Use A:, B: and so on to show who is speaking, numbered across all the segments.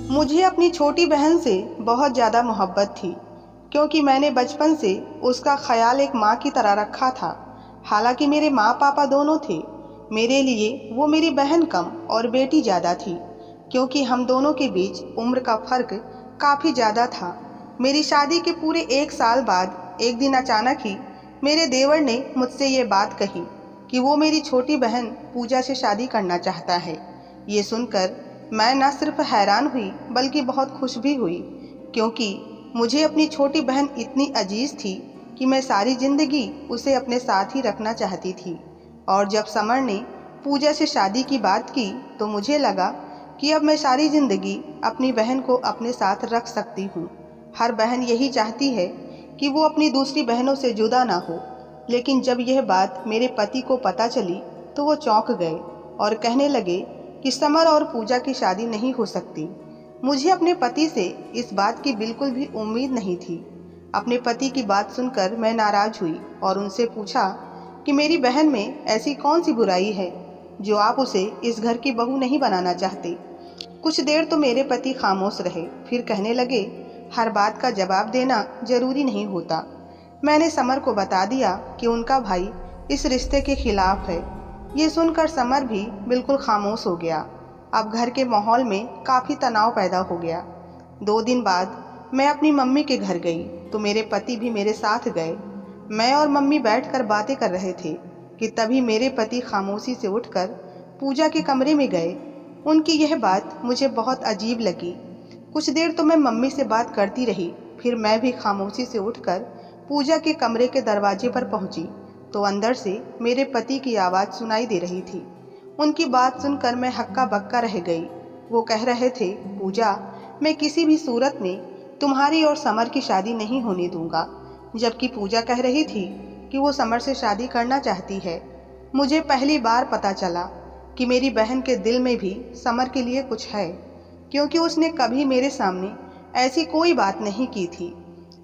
A: मुझे अपनी छोटी बहन से बहुत ज़्यादा मोहब्बत थी, क्योंकि मैंने बचपन से उसका ख्याल एक माँ की तरह रखा था। हालांकि मेरे माँ पापा दोनों थे, मेरे लिए वो मेरी बहन कम और बेटी ज़्यादा थी, क्योंकि हम दोनों के बीच उम्र का फ़र्क काफ़ी ज़्यादा था। मेरी शादी के पूरे 1 साल बाद एक दिन अचानक ही मेरे देवर ने मुझसे ये बात कही कि वो मेरी छोटी बहन पूजा से शादी करना चाहता है। ये सुनकर मैं न सिर्फ हैरान हुई बल्कि बहुत खुश भी हुई, क्योंकि मुझे अपनी छोटी बहन इतनी अजीज थी कि मैं सारी जिंदगी उसे अपने साथ ही रखना चाहती थी। और जब समर ने पूजा से शादी की बात की तो मुझे लगा कि अब मैं सारी जिंदगी अपनी बहन को अपने साथ रख सकती हूँ। हर बहन यही चाहती है कि वो अपनी दूसरी बहनों से जुदा ना हो। लेकिन जब यह बात मेरे पति को पता चली तो वो चौंक गए और कहने लगे कि समर और पूजा की शादी नहीं हो सकती। मुझे अपने पति से इस बात की बिल्कुल भी उम्मीद नहीं थी। अपने पति की बात सुनकर मैं नाराज हुई और उनसे पूछा कि मेरी बहन में ऐसी कौन सी बुराई है जो आप उसे इस घर की बहू नहीं बनाना चाहते। कुछ देर तो मेरे पति खामोश रहे, फिर कहने लगे, हर बात का जवाब देना जरूरी नहीं होता। मैंने समर को बता दिया कि उनका भाई इस रिश्ते के खिलाफ है। ये सुनकर समर भी बिल्कुल खामोश हो गया। अब घर के माहौल में काफ़ी तनाव पैदा हो गया। 2 दिन बाद मैं अपनी मम्मी के घर गई तो मेरे पति भी मेरे साथ गए। मैं और मम्मी बैठकर बातें कर रहे थे कि तभी मेरे पति खामोशी से उठकर पूजा के कमरे में गए। उनकी यह बात मुझे बहुत अजीब लगी। कुछ देर तो मैं मम्मी से बात करती रही, फिर मैं भी खामोशी से उठकर पूजा के कमरे के दरवाजे पर पहुंची तो अंदर से मेरे पति की आवाज़ सुनाई दे रही थी। उनकी बात सुनकर मैं हक्का बक्का रह गई। वो कह रहे थे, पूजा, मैं किसी भी सूरत में तुम्हारी और समर की शादी नहीं होने दूंगा। जबकि पूजा कह रही थी कि वो समर से शादी करना चाहती है। मुझे पहली बार पता चला कि मेरी बहन के दिल में भी समर के लिए कुछ है, क्योंकि उसने कभी मेरे सामने ऐसी कोई बात नहीं की थी।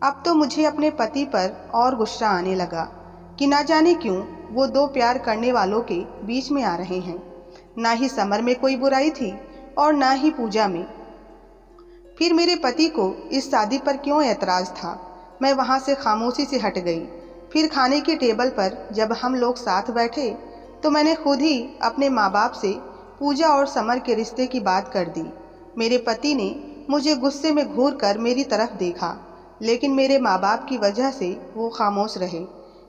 A: अब तो मुझे अपने पति पर और गुस्सा आने लगा कि ना जाने क्यों वो दो प्यार करने वालों के बीच में आ रहे हैं। ना ही समर में कोई बुराई थी और ना ही पूजा में। फिर मेरे पति को इस शादी पर क्यों ऐतराज था। मैं वहाँ से खामोशी से हट गई। फिर खाने के टेबल पर जब हम लोग साथ बैठे तो मैंने खुद ही अपने माँ बाप से पूजा और समर के रिश्ते की बात कर दी। मेरे पति ने मुझे गुस्से में घूर कर मेरी तरफ देखा, लेकिन मेरे माँ बाप की वजह से वो खामोश रहे।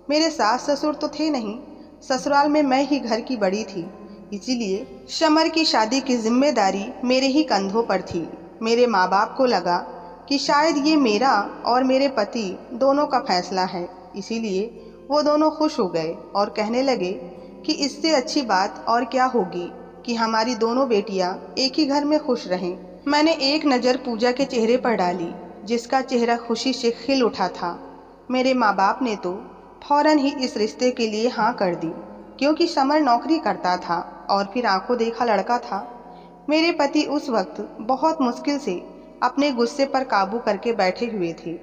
A: मेरे सास ससुर तो थे नहीं, ससुराल में मैं ही घर की बड़ी थी, इसीलिए समर की शादी की जिम्मेदारी मेरे ही कंधों पर थी। मेरे माँ बाप को लगा कि शायद ये मेरा और मेरे पति दोनों का फैसला है, इसीलिए वो दोनों खुश हो गए और कहने लगे कि इससे अच्छी बात और क्या होगी कि हमारी दोनों बेटियां एक ही घर में खुश रहें। मैंने एक नज़र पूजा के चेहरे पर डाली, जिसका चेहरा खुशी से खिल उठा था। मेरे माँ बाप ने तो फौरन ही इस रिश्ते के लिए हाँ कर दी, क्योंकि समर नौकरी करता था और फिर आंखों देखा लड़का था। मेरे पति उस वक्त बहुत मुश्किल से अपने गुस्से पर काबू करके बैठे हुए थे।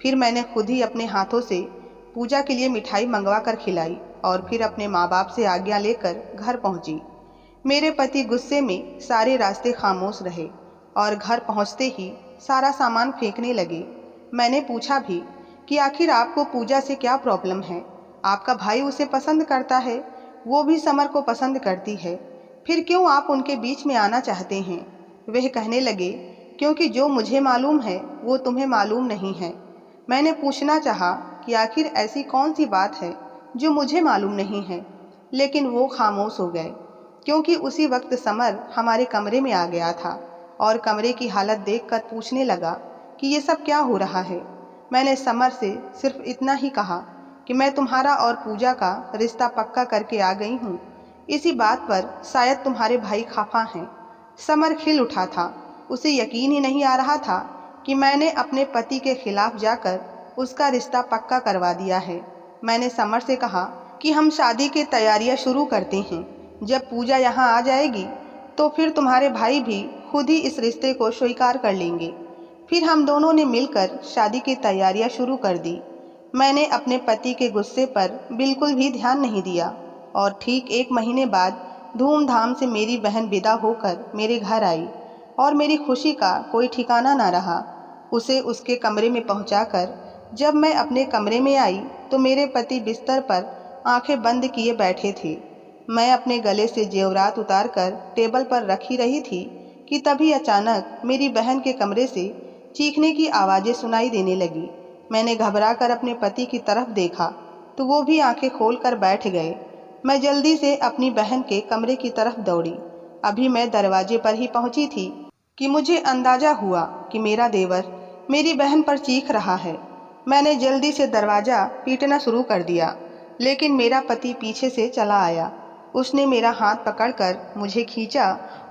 A: फिर मैंने खुद ही अपने हाथों से पूजा के लिए मिठाई मंगवा कर खिलाई और फिर अपने माँ बाप से आज्ञा लेकर घर पहुंची। मेरे पति गुस्से में सारे रास्ते खामोश रहे और घर पहुंचते ही सारा सामान फेंकने लगे। मैंने पूछा भी कि आखिर आपको पूजा से क्या प्रॉब्लम है। आपका भाई उसे पसंद करता है, वो भी समर को पसंद करती है, फिर क्यों आप उनके बीच में आना चाहते हैं। वह कहने लगे, क्योंकि जो मुझे मालूम है वो तुम्हें मालूम नहीं है। मैंने पूछना चाहा कि आखिर ऐसी कौन सी बात है जो मुझे मालूम नहीं है, लेकिन वो खामोश हो गए, क्योंकि उसी वक्त समर हमारे कमरे में आ गया था और कमरे की हालत देखकर पूछने लगा कि ये सब क्या हो रहा है। मैंने समर से सिर्फ इतना ही कहा कि मैं तुम्हारा और पूजा का रिश्ता पक्का करके आ गई हूँ। इसी बात पर शायद तुम्हारे भाई खफा हैं। समर खिल उठा था। उसे यकीन ही नहीं आ रहा था कि मैंने अपने पति के खिलाफ जाकर उसका रिश्ता पक्का करवा दिया है। मैंने समर से कहा कि हम शादी की तैयारियां शुरू करते हैं। जब पूजा यहाँ आ जाएगी तो फिर तुम्हारे भाई भी खुद ही इस रिश्ते को स्वीकार कर लेंगे। फिर हम दोनों ने मिलकर शादी की तैयारियां शुरू कर दी। मैंने अपने पति के गुस्से पर बिल्कुल भी ध्यान नहीं दिया और ठीक 1 महीने बाद धूमधाम से मेरी बहन विदा होकर मेरे घर आई। और मेरी खुशी का कोई ठिकाना ना रहा। उसे उसके कमरे में पहुंचाकर जब मैं अपने कमरे में आई तो मेरे पति बिस्तर पर आंखें बंद किए बैठे थे। मैं अपने गले से जेवरात उतारकर टेबल पर रखी रही थी कि तभी अचानक मेरी बहन के कमरे से चीखने की आवाज़ें सुनाई देने लगी। मैंने घबराकर अपने पति की तरफ देखा तो वो भी आंखें खोलकर बैठ गए। मैं जल्दी से अपनी बहन के कमरे की तरफ दौड़ी। अभी मैं दरवाजे पर ही पहुंची थी कि मुझे अंदाजा हुआ कि मेरा देवर मेरी बहन पर चीख रहा है। मैंने जल्दी से दरवाज़ा पीटना शुरू कर दिया, लेकिन मेरा पति पीछे से चला आया। उसने मेरा हाथ पकड़कर मुझे खींचा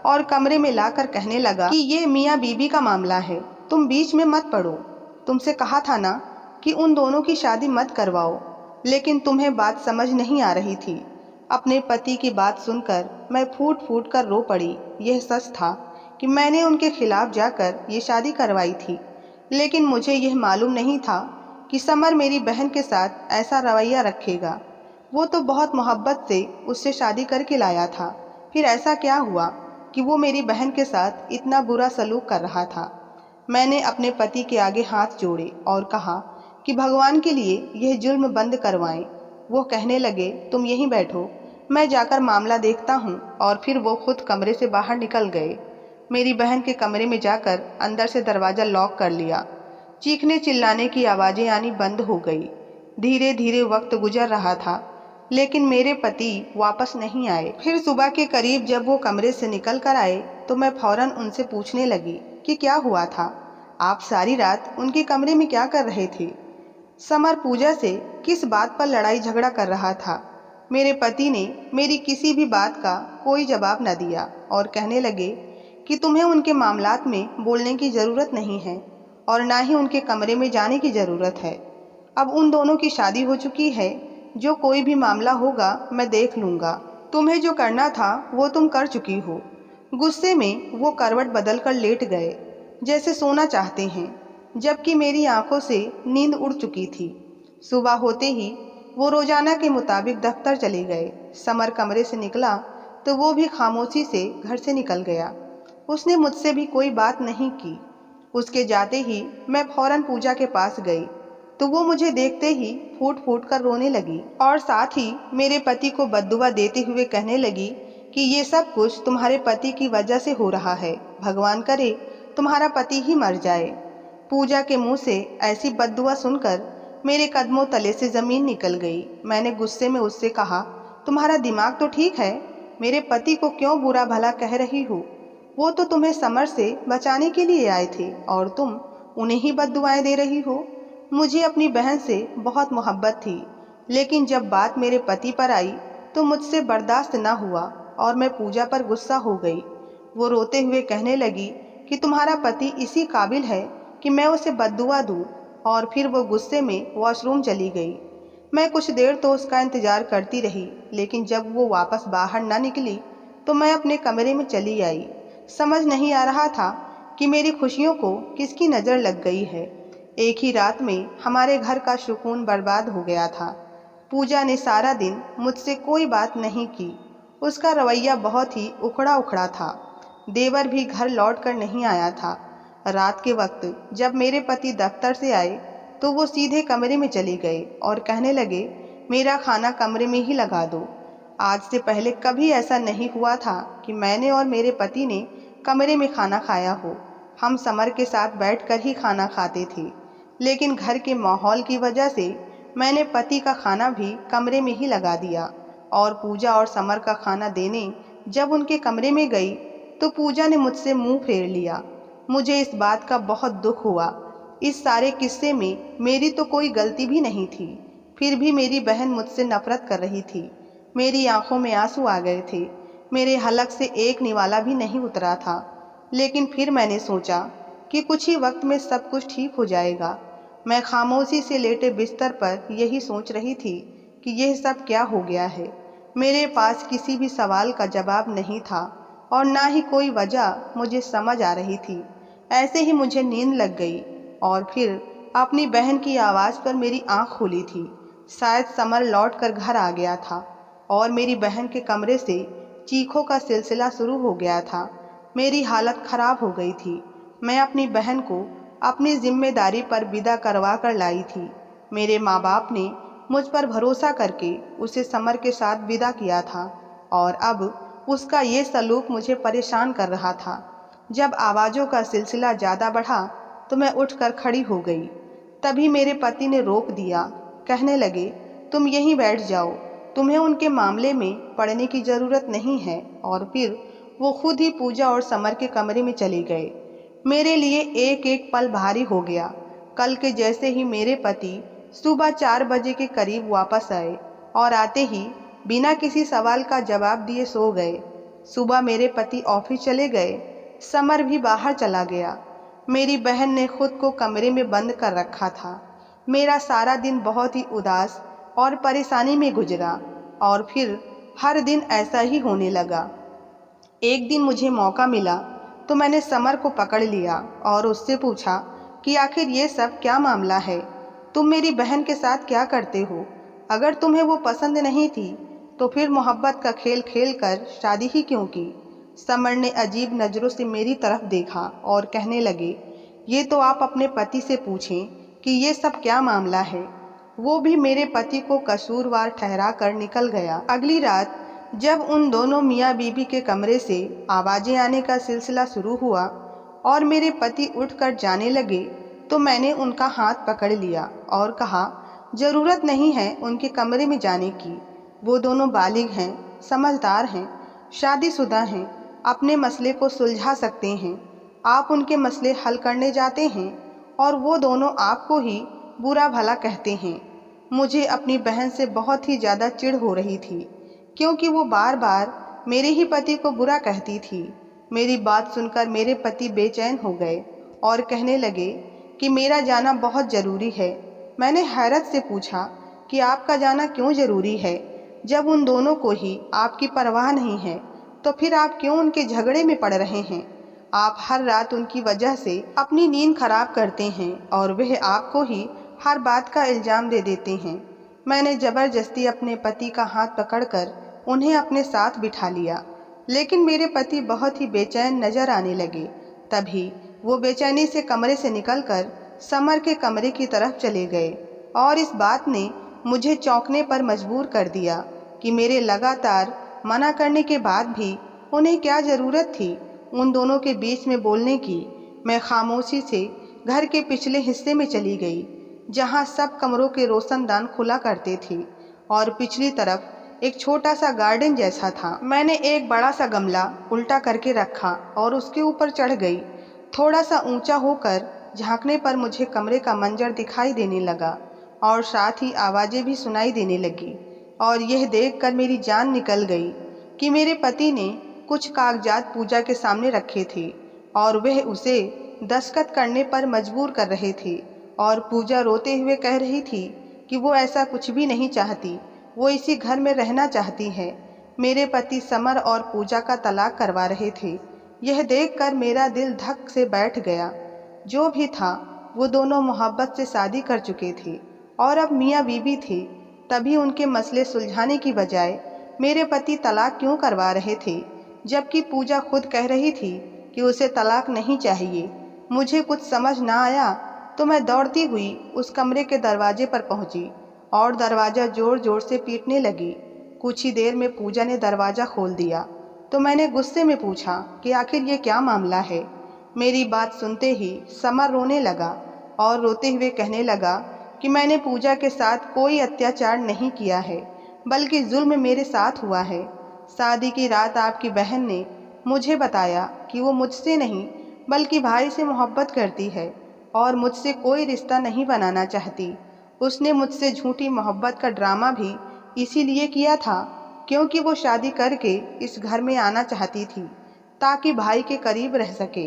A: और कमरे में लाकर कहने लगा कि ये मियाँ बीबी का मामला है, तुम बीच में मत पड़ो। तुमसे कहा था ना कि उन दोनों की शादी मत करवाओ, लेकिन तुम्हें बात समझ नहीं आ रही थी। अपने पति की बात सुनकर मैं फूट फूट कर रो पड़ी। यह सच था कि मैंने उनके खिलाफ जाकर ये शादी करवाई थी, लेकिन मुझे यह मालूम नहीं था कि समर मेरी बहन के साथ ऐसा रवैया रखेगा। वो तो बहुत मोहब्बत से उससे शादी करके लाया था, फिर ऐसा क्या हुआ कि वो मेरी बहन के साथ इतना बुरा सलूक कर रहा था। मैंने अपने पति के आगे हाथ जोड़े और कहा कि भगवान के लिए यह जुल्म बंद करवाएं। वो कहने लगे, तुम यहीं बैठो, मैं जाकर मामला देखता हूँ। और फिर वो खुद कमरे से बाहर निकल गए। मेरी बहन के कमरे में जाकर अंदर से दरवाज़ा लॉक कर लिया। चीखने चिल्लाने की आवाज़ें आनी बंद हो गई। धीरे धीरे वक्त गुजर रहा था, लेकिन मेरे पति वापस नहीं आए। फिर सुबह के करीब जब वो कमरे से निकल कर आए तो मैं फौरन उनसे पूछने लगी कि क्या हुआ था, आप सारी रात उनके कमरे में क्या कर रहे थे? समर पूजा से किस बात पर लड़ाई झगड़ा कर रहा था? मेरे पति ने मेरी किसी भी बात का कोई जवाब न दिया और कहने लगे कि तुम्हें उनके मामलात में बोलने की ज़रूरत नहीं है और ना ही उनके कमरे में जाने की ज़रूरत है। अब उन दोनों की शादी हो चुकी है, जो कोई भी मामला होगा मैं देख लूँगा। तुम्हें जो करना था वो तुम कर चुकी हो। गुस्से में वो करवट बदल कर लेट गए, जैसे सोना चाहते हैं, जबकि मेरी आंखों से नींद उड़ चुकी थी। सुबह होते ही वो रोजाना के मुताबिक दफ्तर चले गए। समर कमरे से निकला तो वो भी खामोशी से घर से निकल गया। उसने मुझसे भी कोई बात नहीं की। उसके जाते ही मैं फौरन पूजा के पास गई तो वो मुझे देखते ही फूट फूट कर रोने लगी और साथ ही मेरे पति को बद्दुआ देते हुए कहने लगी कि ये सब कुछ तुम्हारे पति की वजह से हो रहा है, भगवान करे तुम्हारा पति ही मर जाए। पूजा के मुंह से ऐसी बद्दुआ सुनकर मेरे कदमों तले से ज़मीन निकल गई। मैंने गुस्से में उससे कहा, तुम्हारा दिमाग तो ठीक है, मेरे पति को क्यों बुरा भला कह रही हो? वो तो तुम्हें समर से बचाने के लिए आए थे और तुम उन्हें ही बद्दुआएं दे रही हो। मुझे अपनी बहन से बहुत मोहब्बत थी, लेकिन जब बात मेरे पति पर आई तो मुझसे बर्दाश्त न हुआ और मैं पूजा पर गुस्सा हो गई। वो रोते हुए कहने लगी कि तुम्हारा पति इसी काबिल है कि मैं उसे बद्दुआ दूँ, और फिर वो गुस्से में वॉशरूम चली गई। मैं कुछ देर तो उसका इंतज़ार करती रही, लेकिन जब वो वापस बाहर न निकली तो मैं अपने कमरे में चली आई। समझ नहीं आ रहा था कि मेरी खुशियों को किसकी नज़र लग गई है। एक ही रात में हमारे घर का सुकून बर्बाद हो गया था। पूजा ने सारा दिन मुझसे कोई बात नहीं की। उसका रवैया बहुत ही उखड़ा उखड़ा था। देवर भी घर लौट कर नहीं आया था। रात के वक्त जब मेरे पति दफ्तर से आए तो वो सीधे कमरे में चले गए और कहने लगे, मेरा खाना कमरे में ही लगा दो। आज से पहले कभी ऐसा नहीं हुआ था कि मैंने और मेरे पति ने कमरे में खाना खाया हो। हम समर के साथ बैठकर ही खाना खाते थे, लेकिन घर के माहौल की वजह से मैंने पति का खाना भी कमरे में ही लगा दिया। और पूजा और समर का खाना देने जब उनके कमरे में गई तो पूजा ने मुझसे मुंह फेर लिया। मुझे इस बात का बहुत दुख हुआ। इस सारे किस्से में मेरी तो कोई गलती भी नहीं थी, फिर भी मेरी बहन मुझसे नफरत कर रही थी। मेरी आंखों में आंसू आ गए थे। मेरे हलक से एक निवाला भी नहीं उतरा था। लेकिन फिर मैंने सोचा कि कुछ ही वक्त में सब कुछ ठीक हो जाएगा। मैं खामोशी से लेटे बिस्तर पर यही सोच रही थी कि यह सब क्या हो गया है। मेरे पास किसी भी सवाल का जवाब नहीं था और ना ही कोई वजह मुझे समझ आ रही थी। ऐसे ही मुझे नींद लग गई और फिर अपनी बहन की आवाज़ पर मेरी आंख खुली थी। शायद समर लौट कर घर आ गया था और मेरी बहन के कमरे से चीखों का सिलसिला शुरू हो गया था। मेरी हालत खराब हो गई थी। मैं अपनी बहन को अपनी जिम्मेदारी पर विदा करवा कर लाई थी। मेरे माँ बाप ने मुझ पर भरोसा करके उसे समर के साथ विदा किया था और अब उसका ये सलूक मुझे परेशान कर रहा था। जब आवाज़ों का सिलसिला ज़्यादा बढ़ा तो मैं उठकर खड़ी हो गई। तभी मेरे पति ने रोक दिया। कहने लगे, तुम यहीं बैठ जाओ, तुम्हें उनके मामले में पड़ने की ज़रूरत नहीं है। और फिर वो खुद ही पूजा और समर के कमरे में चले गए। मेरे लिए एक एक पल भारी हो गया। कल के जैसे ही मेरे पति सुबह 4 बजे के करीब वापस आए और आते ही बिना किसी सवाल का जवाब दिए सो गए। सुबह मेरे पति ऑफिस चले गए, समर भी बाहर चला गया। मेरी बहन ने खुद को कमरे में बंद कर रखा था। मेरा सारा दिन बहुत ही उदास और परेशानी में गुजरा और फिर हर दिन ऐसा ही होने लगा। एक दिन मुझे मौका मिला तो मैंने समर को पकड़ लिया और उससे पूछा कि आखिर ये सब क्या मामला है, तुम मेरी बहन के साथ क्या करते हो? अगर तुम्हें वो पसंद नहीं थी तो फिर मोहब्बत का खेल खेल कर शादी ही क्यों की? समर ने अजीब नज़रों से मेरी तरफ देखा और कहने लगे, ये तो आप अपने पति से पूछें कि ये सब क्या मामला है। वो भी मेरे पति को कसूरवार ठहरा कर निकल गया। अगली रात जब उन दोनों मियाँ बीबी के कमरे से आवाज़ें आने का सिलसिला शुरू हुआ और मेरे पति उठकर जाने लगे तो मैंने उनका हाथ पकड़ लिया और कहा, ज़रूरत नहीं है उनके कमरे में जाने की। वो दोनों बालिग हैं, समझदार हैं, शादीशुदा हैं, अपने मसले को सुलझा सकते हैं। आप उनके मसले हल करने जाते हैं और वो दोनों आपको ही बुरा भला कहते हैं। मुझे अपनी बहन से बहुत ही ज़्यादा चिढ़ हो रही थी क्योंकि वो बार बार मेरे ही पति को बुरा कहती थी। मेरी बात सुनकर मेरे पति बेचैन हो गए और कहने लगे कि मेरा जाना बहुत ज़रूरी है। मैंने हैरत से पूछा कि आपका जाना क्यों ज़रूरी है? जब उन दोनों को ही आपकी परवाह नहीं है तो फिर आप क्यों उनके झगड़े में पड़ रहे हैं? आप हर रात उनकी वजह से अपनी नींद खराब करते हैं और वह आपको ही हर बात का इल्ज़ाम दे देते हैं। मैंने ज़बरदस्ती अपने पति का हाथ पकड़कर उन्हें अपने साथ बिठा लिया, लेकिन मेरे पति बहुत ही बेचैन नजर आने लगे। तभी वो बेचैनी से कमरे से निकलकर समर के कमरे की तरफ चले गए और इस बात ने मुझे चौंकने पर मजबूर कर दिया कि मेरे लगातार मना करने के बाद भी उन्हें क्या ज़रूरत थी उन दोनों के बीच में बोलने की। मैं खामोशी से घर के पिछले हिस्से में चली गई जहाँ सब कमरों के रोशनदान खुला करते थे और पिछली तरफ एक छोटा सा गार्डन जैसा था। मैंने एक बड़ा सा गमला उल्टा करके रखा और उसके ऊपर चढ़ गई। थोड़ा सा ऊंचा होकर झांकने पर मुझे कमरे का मंजर दिखाई देने लगा और साथ ही आवाज़ें भी सुनाई देने लगी और यह देखकर मेरी जान निकल गई कि मेरे पति ने कुछ कागजात पूजा के सामने रखे थे और वह उसे दस्तखत करने पर मजबूर कर रहे थे और पूजा रोते हुए कह रही थी कि वो ऐसा कुछ भी नहीं चाहती, वो इसी घर में रहना चाहती है। मेरे पति समर और पूजा का तलाक करवा रहे थे। यह देखकर मेरा दिल धक से बैठ गया। जो भी था वो दोनों मोहब्बत से शादी कर चुके थे और अब मियाँ बीबी थे। तभी उनके मसले सुलझाने की बजाय मेरे पति तलाक क्यों करवा रहे थे, जबकि पूजा खुद कह रही थी कि उसे तलाक नहीं चाहिए। मुझे कुछ समझ ना आया तो मैं दौड़ती हुई उस कमरे के दरवाजे पर पहुंची और दरवाज़ा ज़ोर ज़ोर से पीटने लगी। कुछ ही देर में पूजा ने दरवाज़ा खोल दिया तो मैंने गुस्से में पूछा कि आखिर ये क्या मामला है। मेरी बात सुनते ही समर रोने लगा और रोते हुए कहने लगा कि मैंने पूजा के साथ कोई अत्याचार नहीं किया है, बल्कि जुल्म मेरे साथ हुआ है। शादी की रात आपकी बहन ने मुझे बताया कि वो मुझसे नहीं बल्कि भाई से मोहब्बत करती है और मुझसे कोई रिश्ता नहीं बनाना चाहती। उसने मुझसे झूठी मोहब्बत का ड्रामा भी इसीलिए किया था क्योंकि वो शादी करके इस घर में आना चाहती थी ताकि भाई के करीब रह सके।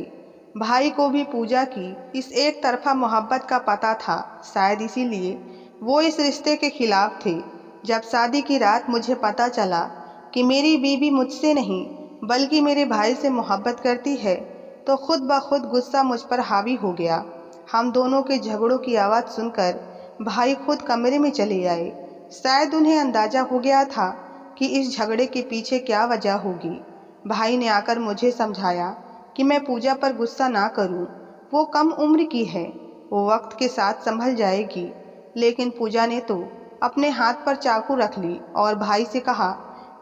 A: भाई को भी पूजा की इस एक तरफा मोहब्बत का पता था, शायद इसीलिए वो इस रिश्ते के खिलाफ थे। जब शादी की रात मुझे पता चला कि मेरी बीवी मुझसे नहीं बल्कि मेरे भाई से मोहब्बत करती है तो खुद ब खुद गुस्सा मुझ पर हावी हो गया। हम दोनों के झगड़ों की आवाज़ सुनकर भाई खुद कमरे में चले आए। शायद उन्हें अंदाज़ा हो गया था कि इस झगड़े के पीछे क्या वजह होगी। भाई ने आकर मुझे समझाया कि मैं पूजा पर गुस्सा ना करूं। वो कम उम्र की है, वो वक्त के साथ संभल जाएगी। लेकिन पूजा ने तो अपने हाथ पर चाकू रख ली और भाई से कहा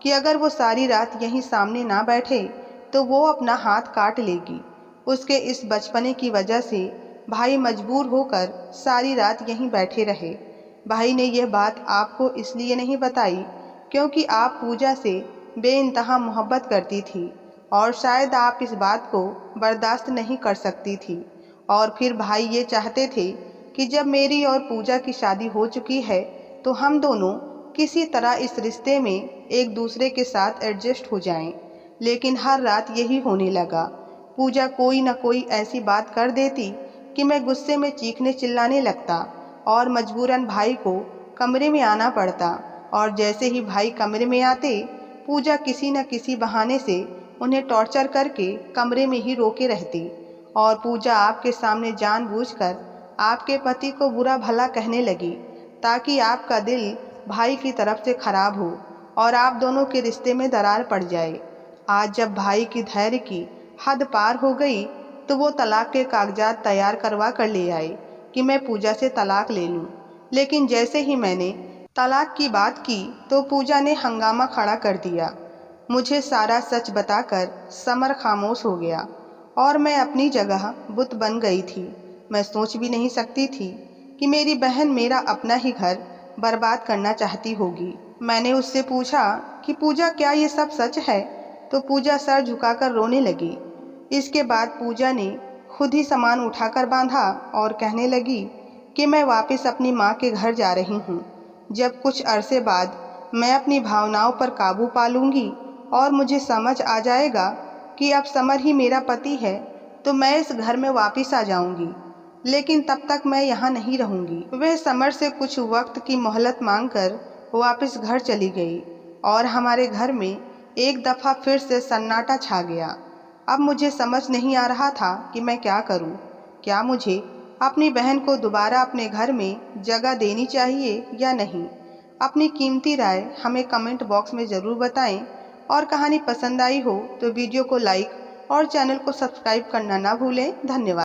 A: कि अगर वो सारी रात यहीं सामने ना बैठे तो वो अपना हाथ काट लेगी। उसके इस बचपने की वजह से भाई मजबूर होकर सारी रात यहीं बैठे रहे। भाई ने यह बात आपको इसलिए नहीं बताई क्योंकि आप पूजा से बेइंतहा मोहब्बत करती थी और शायद आप इस बात को बर्दाश्त नहीं कर सकती थी। और फिर भाई ये चाहते थे कि जब मेरी और पूजा की शादी हो चुकी है तो हम दोनों किसी तरह इस रिश्ते में एक दूसरे के साथ एडजस्ट हो जाएं। लेकिन हर रात यही होने लगा। पूजा कोई न कोई ऐसी बात कर देती कि मैं गुस्से में चीखने चिल्लाने लगता और मजबूरन भाई को कमरे में आना पड़ता। और जैसे ही भाई कमरे में आते, पूजा किसी न किसी बहाने से उन्हें टॉर्चर करके कमरे में ही रोके रहती। और पूजा आपके सामने जानबूझकर आपके पति को बुरा भला कहने लगी ताकि आपका दिल भाई की तरफ से खराब हो और आप दोनों के रिश्ते में दरार पड़ जाए। आज जब भाई की धैर्य की हद पार हो गई तो वो तलाक के कागजात तैयार करवा कर ले आए कि मैं पूजा से तलाक ले लूं। लेकिन जैसे ही मैंने तलाक की बात की तो पूजा ने हंगामा खड़ा कर दिया। मुझे सारा सच बताकर समर खामोश हो गया और मैं अपनी जगह बुत बन गई थी। मैं सोच भी नहीं सकती थी कि मेरी बहन मेरा अपना ही घर बर्बाद करना चाहती होगी। मैंने उससे पूछा कि पूजा क्या ये सब सच है, तो पूजा सर झुकाकर रोने लगी। इसके बाद पूजा ने खुद ही सामान उठाकर बांधा और कहने लगी कि मैं वापस अपनी माँ के घर जा रही हूँ। जब कुछ अरसे बाद मैं अपनी भावनाओं पर काबू पा लूँगी और मुझे समझ आ जाएगा कि अब समर ही मेरा पति है तो मैं इस घर में वापस आ जाऊंगी। लेकिन तब तक मैं यहाँ नहीं रहूंगी। वह समर से कुछ वक्त की मोहलत मांगकर वापस घर चली गई और हमारे घर में एक दफ़ा फिर से सन्नाटा छा गया। अब मुझे समझ नहीं आ रहा था कि मैं क्या करूं। क्या मुझे अपनी बहन को दोबारा अपने घर में जगह देनी चाहिए या नहीं? अपनी कीमती राय हमें कमेंट बॉक्स में ज़रूर बताएं और कहानी पसंद आई हो तो वीडियो को लाइक और चैनल को सब्सक्राइब करना ना भूलें। धन्यवाद।